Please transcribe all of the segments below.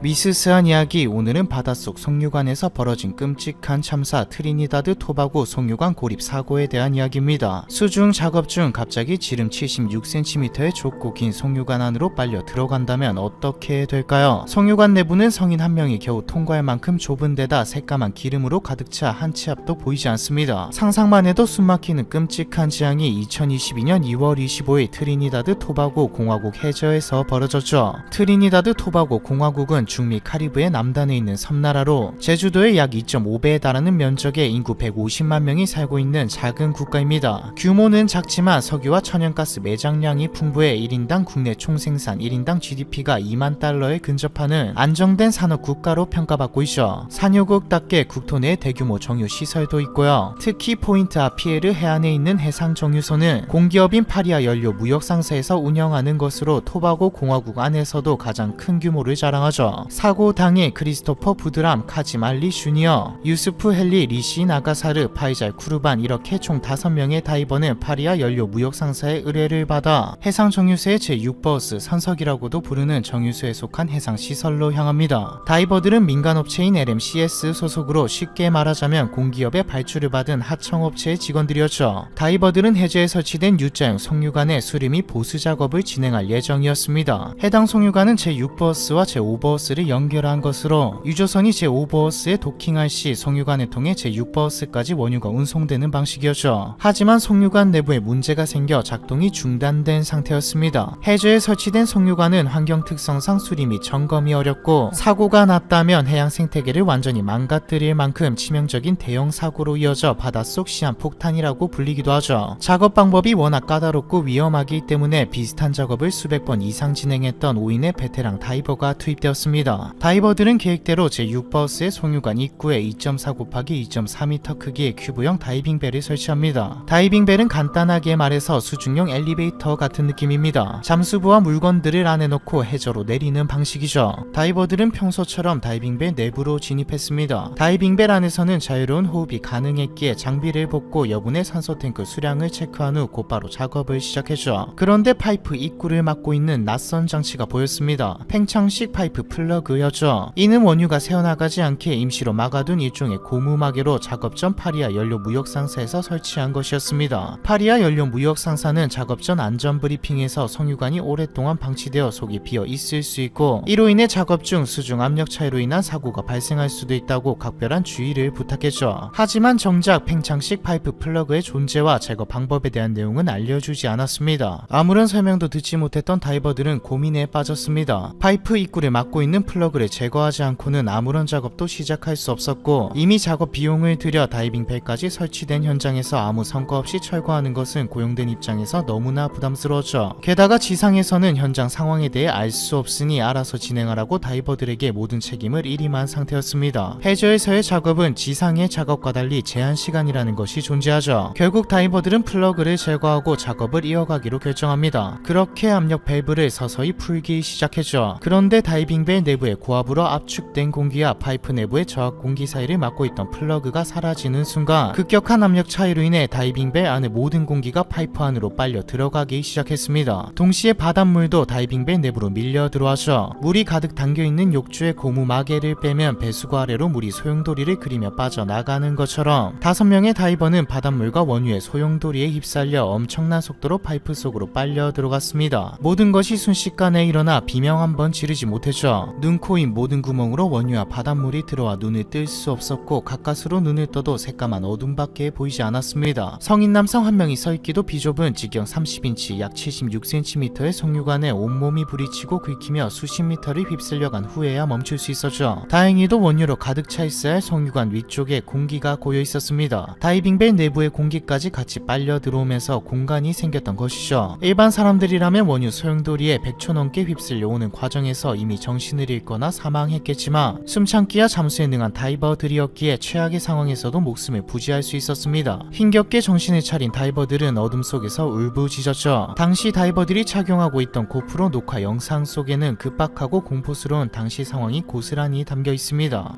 미스스한 이야기. 오늘은 바닷속 송유관에서 벌어진 끔찍한 참사 트리니다드 토바고 송유관 고립 사고에 대한 이야기입니다. 수중 작업 중 갑자기 지름 76cm의 좁고 긴 송유관 안으로 빨려 들어간다면 어떻게 될까요? 송유관 내부는 성인 한 명이 겨우 통과할 만큼 좁은 데다 새까만 기름으로 가득 차 한 치 앞도 보이지 않습니다. 상상만 해도 숨막히는 끔찍한 지향이 2022년 2월 25일 트리니다드 토바고 공화국 해저에서 벌어졌죠. 트리니다드 토바고 공화국은 중미 카리브해 남단에 있는 섬나라로 제주도의 약 2.5배에 달하는 면적에 인구 150만 명이 살고 있는 작은 국가입니다. 규모는 작지만 석유와 천연가스 매장량이 풍부해 1인당 국내 총생산 1인당 GDP가 2만 달러에 근접하는 안정된 산업 국가로 평가받고 있죠. 산유국답게 국토 내 대규모 정유 시설도 있고요. 특히 포인트 아피에르 해안에 있는 해상 정유소는 공기업인 파리아 연료 무역 상사에서 운영하는 것으로 토바고 공화국 안에서도 가장 큰 규모를 자랑하죠. 사고 당일 크리스토퍼 부드람, 카짐 알리 슈니어, 유스프 헬리, 리시 나가사르, 파이잘 쿠르반 이렇게 총 5명의 다이버는 파리아 연료 무역 상사의 의뢰를 받아 해상 정유소의 제6버스 선석이라고도 부르는 정유소에 속한 해상 시설로 향합니다. 다이버들은 민간업체인 LMCS 소속으로 쉽게 말하자면 공기업의 발주를 받은 하청업체의 직원들이었죠. 다이버들은 해저에 설치된 U자형 송유관의 수리 및 보수 작업을 진행할 예정이었습니다. 해당 송유관은 제6버스와 제5버스를 연결한 것으로 유조선이 제5버스에 도킹할 시 송유관을 통해 제6버스까지 원유가 운송되는 방식이었죠. 하지만 송유관 내부에 문제가 생겨 작동이 중단된 상태였습니다. 해저에 설치된 송유관은 환경 특성상 수리 및 점검이 어렵고 사고가 났다면 해양 생태계를 완전히 망가뜨릴 만큼 치명적인 대형 사고로 이어져 바닷속 시한폭탄이라고 불리기도 하죠. 작업 방법이 워낙 까다롭고 위험하기 때문에 비슷한 작업을 수백 번 이상 진행했던 5인의 베테랑 다이버가 투입되었습니다. 다이버들은 계획대로 제6버스의 송유관 입구에 2.4 곱하기 2.4m 크기의 큐브형 다이빙벨을 설치합니다. 다이빙벨은 간단하게 말해서 수중용 엘리베이터 같은 느낌입니다. 잠수부와 물건들을 안에 넣고 해저로 내리는 방식이죠. 다이버들은 평소처럼 다이빙벨 내부로 진입했습니다. 다이빙벨 안에서는 자유로운 호흡이 가능했기에 장비를 벗고 여분의 산소탱크 수량을 체크한 후 곧바로 작업을 시작했죠. 그런데 파이프 입구를 막고 있는 낯선 장치가 보였습니다. 팽창식 파이프 플러그였죠. 이는 원유가 새어나가지 않게 임시로 막아둔 일종의 고무마개로 작업 전 파리아 연료 무역 상사에서 설치한 것이었습니다. 파리아 연료 무역 상사는 작업 전 안전 브리핑에서 송유관이 오랫동안 방치되어 속이 비어 있을 수 있고 이로 인해 작업 중 수중 압력 차이로 인한 사고가 발생할 수도 있다고 각별한 주의를 부탁했죠. 하지만 정작 팽창식 파이프 플러그의 존재와 제거 방법에 대한 내용은 알려주지 않았습니다. 아무런 설명도 듣지 못했던 다이버들은 고민에 빠졌습니다. 파이프 입구를 막고 있는 플러그를 제거하지 않고는 아무런 작업도 시작할 수 없었고 이미 작업 비용을 들여 다이빙벨까지 설치된 현장에서 아무 성과 없이 철거하는 것은 고용된 입장에서 너무나 부담스러웠죠. 게다가 지상에서는 현장 상황에 대해 알 수 없으니 알아서 진행하라고 다이버들에게 모든 책임을 일임한 상태였습니다. 해저에서의 작업은 지상의 작업과 달리 제한 시간이라는 것이 존재하죠. 결국 다이버들은 플러그를 제거하고 작업을 이어가기로 결정합니다. 그렇게 압력 밸브를 서서히 풀기 시작했죠. 그런데 다이빙벨 내부에 고압으로 압축된 공기와 파이프 내부의 저압 공기 사이를 막고 있던 플러그가 사라지는 순간 급격한 압력 차이로 인해 다이빙벨 안의 모든 공기가 파이프 안으로 빨려 들어가기 시작했습니다. 동시에 바닷물도 다이빙벨 내부로 밀려 들어와서 물이 가득 담겨있는 욕조의 고무 마개를 빼면 배수구 아래로 물이 소용돌이를 그리며 빠져나가는 것처럼 5명의 다이버는 바닷물과 원유의 소용돌이에 휩쓸려 엄청난 속도로 파이프 속으로 빨려 들어갔습니다. 모든 것이 순식간에 일어나 비명 한 번 지르지 못했죠. 눈, 코, 입 모든 구멍으로 원유와 바닷물이 들어와 눈을 뜰 수 없었고 가까스로 눈을 떠도 새까만 어둠밖에 보이지 않았습니다. 성인 남성 한 명이 서있기도 비좁은 직경 30인치 약 76cm의 송유관에 온몸이 부딪히고 긁히며 수십 미터를 휩쓸려간 후에야 멈출 수 있었죠. 다행히도 원유로 가득 차 있어야 할 송유관 위쪽에 공기가 고여 있었습니다. 다이빙벨 내부의 공기까지 같이 빨려 들어오면서 공간이 생겼던 것이죠. 일반 사람들이라면 원유 소용돌이에 100초 넘게 휩쓸려 오는 과정에서 이미 정신을 잃거나 사망했겠지만 숨참기와 잠수에 능한 다이버들이었기에 최악의 상황에서도 목숨을 부지할 수 있었습니다. 힘겹게 정신을 차린 다이버들은 어둠 속에서 울부짖었죠. 당시 다이버들이 착용하고 있던 고프로 녹화 영상 속에는 급박하고 공포스러운 당시 상황이 고스란히 담겨 있습니다.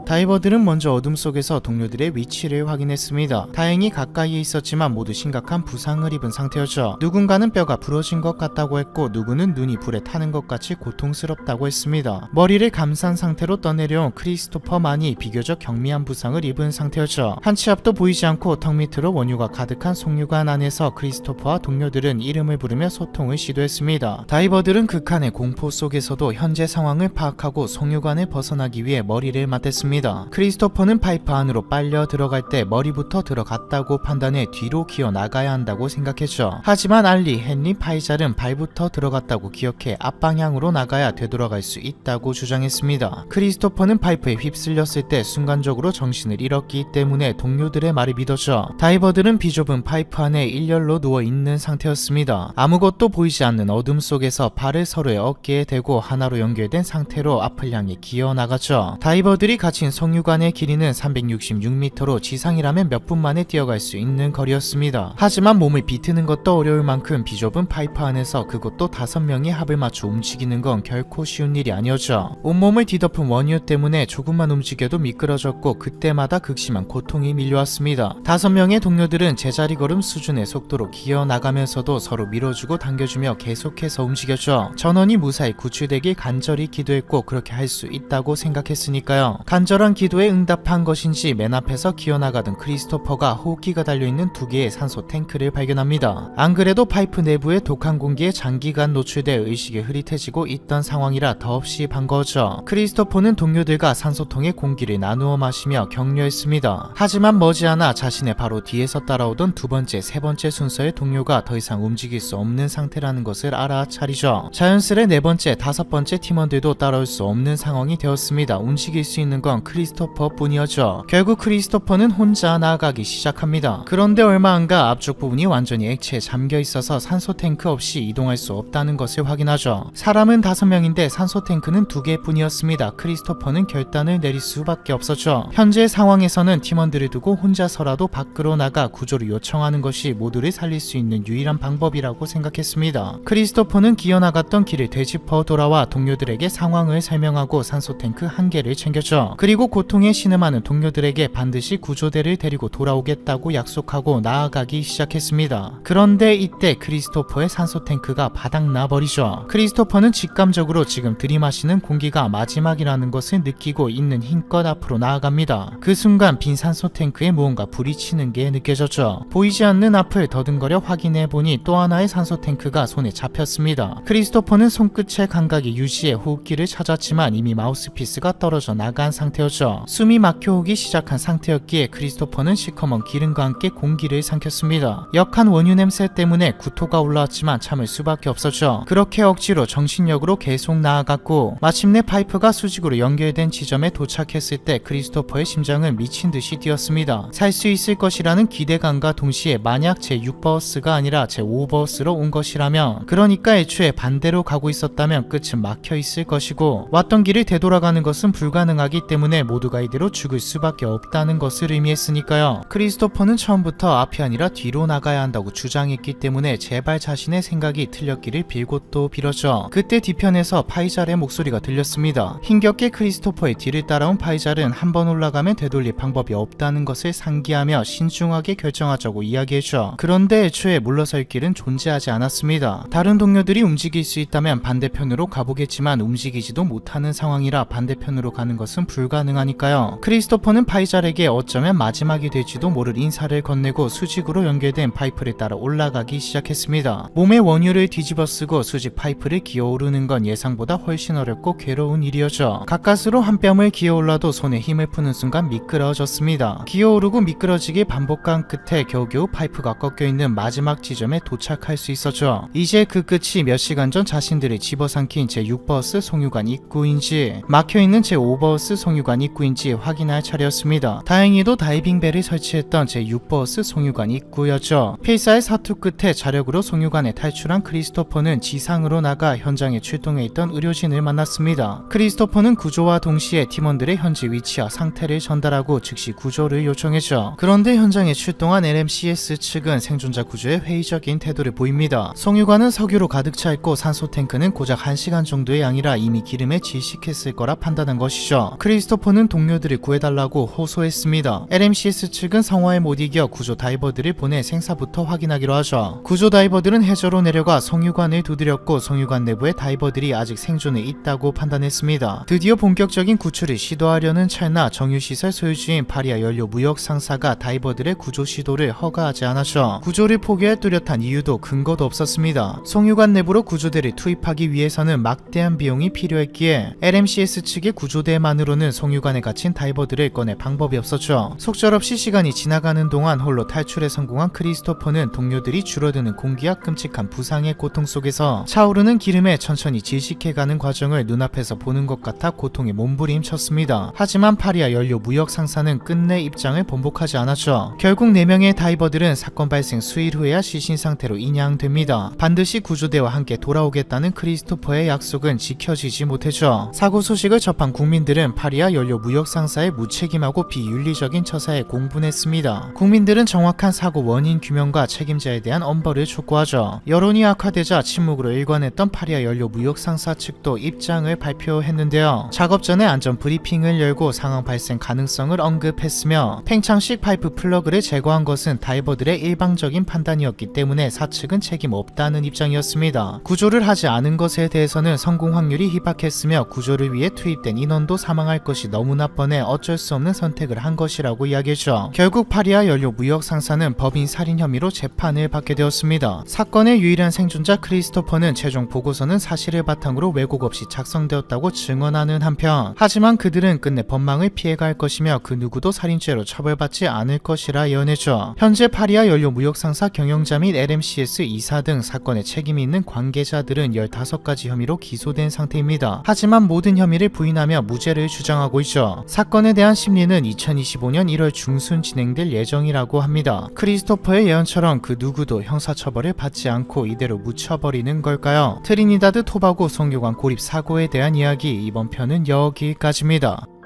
다이버들은 먼저 어둠 속에서 동료들의 위치를 확인했습니다. 다행히 가까이에 있었지만 모두 심각한 부상을 입은 상태였죠. 누군가는 뼈가 부러진 것 같다고 했고 누구는 눈이 불에 타는 것 같이 고통스럽다고 했습니다. 머리를 감싼 상태로 떠내려온 크리스토퍼만이 비교적 경미한 부상을 입은 상태였죠. 한 치 앞도 보이지 않고 턱 밑으로 원유가 가득한 송유관 안에서 크리스토퍼와 동료들은 이름을 부르며 소통을 시도했습니다. 다이버들은 극한의 공포 속에서도 현재 상황을 파악하고 송유관을 벗어나기 위해 머리를 맞댔습니다. 크리스토퍼는 파이프 안으로 빨려 들어갈 때 머리부터 들어갔다고 판단해 뒤로 기어 나가야 한다고 생각했죠. 하지만 알리, 헨리, 파이잘은 발부터 들어갔다고 기억해 앞방향으로 나가야 되돌아갈 수 있다고 주장했습니다. 크리스토퍼는 파이프에 휩쓸렸을 때 순간적으로 정신을 잃었기 때문에 동료들의 말을 믿었죠. 다이버들은 비좁은 파이프 안에 일렬로 누워있는 상태였습니다. 아무것도 보이지 않는 어둠 속에서 발을 서로의 어깨에 대고 하나로 연결된 상태로 앞을 향해 기어 나갔죠. 다이버들이 갇힌 송유관의 길이는 366m로 지상이라면 몇 분 만에 뛰어갈 수 있는 거리였습니다. 하지만 몸을 비트는 것도 어려울 만큼 비좁은 파이프 안에서 그것도 5명이 합을 맞춰 움직이는 건 결코 쉬운 일이 아니었죠. 온몸을 뒤덮은 원유 때문에 조금만 움직여도 미끄러졌고 그때마다 극심한 고통이 밀려왔습니다. 5명의 동료들은 제자리 걸음 수준의 속도로 기어 나가면서도 서로 밀어주고 당겨주며 계속해서 움직였죠. 전원이 무사히 구출되길 간절히 기도했고 그렇게 할 수 있다고 생각했으니까요. 간절한 기도에 응답한 것인지 맨 앞에서 기어 나가던 크리스토퍼가 호흡기가 달려있는 2개의 산소 탱크를 발견합니다. 안 그래도 파이프 내부에 독한 공기에 장기간 노출돼 의식이 흐릿해지고 있던 상황이라 더없이 반가웠죠. 크리스토퍼는 동료들과 산소통에 공기를 나누어 마시며 격려했습니다. 하지만 머지않아 자신의 바로 뒤에서 따라오던 2번째, 3번째 순서의 동료가 더 이상 움직일 수 없는 상태라는 것을 알아차리죠. 자연스레 4번째, 5번째 팀원들도 따라올 수 없는 상황이 되었습니다. 움직일 수 있는 건 크리스토퍼 뿐이었죠. 결국 크리스토퍼는 혼자 나아가기 시작합니다. 그런데 얼마 안가 앞쪽 부분이 완전히 액체에 잠겨 있어서 산소 탱크 없이 이동할 수 없다는 것을 확인하죠. 사람은 5명인데 산소 탱크는 2개 뿐이었습니다. 크리스토퍼는 결단을 내릴 수밖에 없었죠. 현재 상황에서는 팀원들을 두고 혼자서라도 밖으로 나가 구조를 요청하는 것이 모두를 살릴 수 있는 유일한 방법이라고 생각했습니다. 크리스토퍼는 기어나갔던 길을 되짚어 돌아와 동료들에게 상황을 설명하고 산소 탱크 1개를 챙겼죠. 그리고 고통에 신음하는 동료들에게 반드시 구조대를 데리고 돌아오겠다고 약속하고 나아가기 시작했습니다. 그런데 이때 크리스토퍼의 산소 탱크가 바닥나 버리죠. 크리스토퍼는 직감적으로 지금 들이마시는 공기가 마지막이라는 것을 느끼고 있는 힘껏 앞으로 나아갑니다. 그 순간 빈 산소 탱크에 무언가 불이 치는 게 느껴졌죠. 보이지 않는 앞을 더듬거려 확인해 보니 또 하나의 산소 탱크가 손에 잡혔습니다. 크리스토퍼는 손끝의 감각이 유지해 호흡기를 찾았지만 이미 마우스피스가 떨어져 나간 상태였죠. 숨이 막혀오기 시작한 상태였기에 크리스토퍼는 시커먼 기름과 함께 공기를 삼켰습니다. 역한 원유 냄새 때문에 구토가 올라왔지만 참을 수밖에 없었죠. 그렇게 억지로 정신력으로 계속 나아갔고 마침내 파이프가 수직으로 연결된 지점에 도착했을 때 크리스토퍼의 심장은 미친 듯이 뛰었습니다. 살 수 있을 것이라는 기대감과 동시에 만약 제6버스가 아니라 제5버스로 온 것이라면, 그러니까 애초에 반대로 가고 있었다면 끝은 막혀 있을 것이고 왔던 길을 되돌아가는 것은 불가능하기 때문에 모두가 이대로 죽을 수밖에 없다는 것을 의미했으니까요. 크리스토퍼는 처음부터 앞이 아니라 뒤로 나가야 한다고 주장했기 때문에 제발 자신의 생각이 틀렸기를 빌고 또 빌었죠. 그때 뒤편에서 파이잘의 목소리가 들렸습니다. 힘겹게 크리스토퍼의 뒤를 따라온 파이잘은 한 번 올라가면 되돌릴 방법이 없다는 것을 상기하며 신중하게 결정하자고 이야기했죠. 그런데 애초에 물러설 길은 존재하지 않았습니다. 다른 동료들이 움직일 수 있다면 반대편으로 가보겠지만 움직이지도 못하는 상황이라 반대편으로 가는 것은 불가능하니까요. 크리스토퍼는 파이잘에게 어쩌면 마지막이 될지도 모를 인사를 건네고 수직으로 연결된 파이프를 따라 올라가기 시작했습니다. 몸에 원유를 뒤집어 쓰고 수직 파이프를 기어오르는 건 예상보다 훨씬 어렵고 괴로운 일이었죠. 가까스로 한 뼘을 기어올라도 손에 힘을 푸는 순간 미끄러졌습니다. 기어오르고 미끄러지기 반복한 끝에 겨우겨우 파이프가 꺾여있는 마지막 지점에 도착할 수 있었죠. 이제 그 끝이 몇 시간 전 자신들이 집어삼킨 제6버스 송유관 입구인지 막혀있는 제5버스 송유관 입구인지 확인할 차례였습니다. 다행히도 다이빙벨을 설치했던 제6버스 송유관 입구였죠. 필사의 사투 끝에 자력으로 송유관에 탈출한 크리스토퍼는 지상으로 나가 현장에 출동해 있던 의료진을 만났습니다. 크리스토퍼는 구조와 동시에 팀원들의 현지 위치와 상태를 전달하고 즉시 구조를 요청했죠. 그런데 현장에 출동한 LMCS 측은 생존자 구조에 회의적인 태도를 보입니다. 송유관은 석유로 가득 차 있고 산소 탱크는 고작 1시간 정도의 양이라 이미 기름에 질식했을 거라 판단한 것이죠. 크리스토퍼 크리스토퍼는 동료들을 구해달라고 호소했습니다. LMCS 측은 상황에 못 이겨 구조 다이버들을 보내 생사부터 확인하기로 하죠. 구조 다이버들은 해저로 내려가 성유관을 두드렸고 성유관 내부에 다이버들이 아직 생존해 있다고 판단했습니다. 드디어 본격적인 구출을 시도하려는 찰나 정유시설 소유주인 파리아 연료 무역 상사가 다이버들의 구조 시도를 허가하지 않았죠. 구조를 포기할 뚜렷한 이유도 근거도 없었습니다. 성유관 내부로 구조대를 투입하기 위해서는 막대한 비용이 필요했기에 LMCS 측의 구조대만으로는 성유관에 갇힌 다이버들을 꺼낼 방법이 없었죠. 속절없이 시간이 지나가는 동안 홀로 탈출에 성공한 크리스토퍼는 동료들이 줄어드는 공기와 끔찍한 부상의 고통 속에서 차오르는 기름에 천천히 질식해가는 과정을 눈앞에서 보는 것 같아 고통에 몸부림쳤습니다. 하지만 파리아 연료 무역 상사는 끝내 입장을 번복하지 않았죠. 결국 4명의 다이버들은 사건 발생 수일 후에야 시신 상태로 인양됩니다. 반드시 구조대와 함께 돌아오겠다는 크리스토퍼의 약속은 지켜지지 못했죠. 사고 소식을 접한 국민들은 파리아 연료 무역 상사의 무책임하고 비윤리적인 처사에 공분했습니다. 국민들은 정확한 사고 원인 규명과 책임자에 대한 엄벌을 촉구하죠. 여론이 악화되자 침묵으로 일관했던 파리아 연료 무역 상사 측도 입장을 발표했는데요. 작업 전에 안전 브리핑을 열고 상황 발생 가능성을 언급했으며 팽창식 파이프 플러그를 제거한 것은 다이버들의 일방적인 판단이었기 때문에 사측은 책임 없다는 입장이었습니다. 구조를 하지 않은 것에 대해서는 성공 확률이 희박했으며 구조를 위해 투입된 인원도 사망할 것이 너무나 뻔해 어쩔 수 없는 선택을 한 것이라고 이야기했죠. 결국 파리아 연료 무역 상사는 법인 살인 혐의로 재판을 받게 되었습니다. 사건의 유일한 생존자 크리스토퍼는 최종 보고서는 사실을 바탕으로 왜곡 없이 작성되었다고 증언하는 한편 하지만 그들은 끝내 법망을 피해갈 것이며 그 누구도 살인죄로 처벌받지 않을 것이라 예언했죠. 현재 파리아 연료 무역 상사 경영자 및 LMCS 이사 등 사건에 책임이 있는 관계자들은 15가지 혐의로 기소된 상태입니다. 하지만 모든 혐의를 부인하며 무죄를 주장하고 있죠. 사건에 대한 심리는 2025년 1월 중순 진행될 예정이라고 합니다. 크리스토퍼의 예언처럼 그 누구도 형사처벌을 받지 않고 이대로 묻혀버리는 걸까요? 트리니다드 토바고 성유관 고립 사고에 대한 이야기, 이번 편은 여기까지입니다.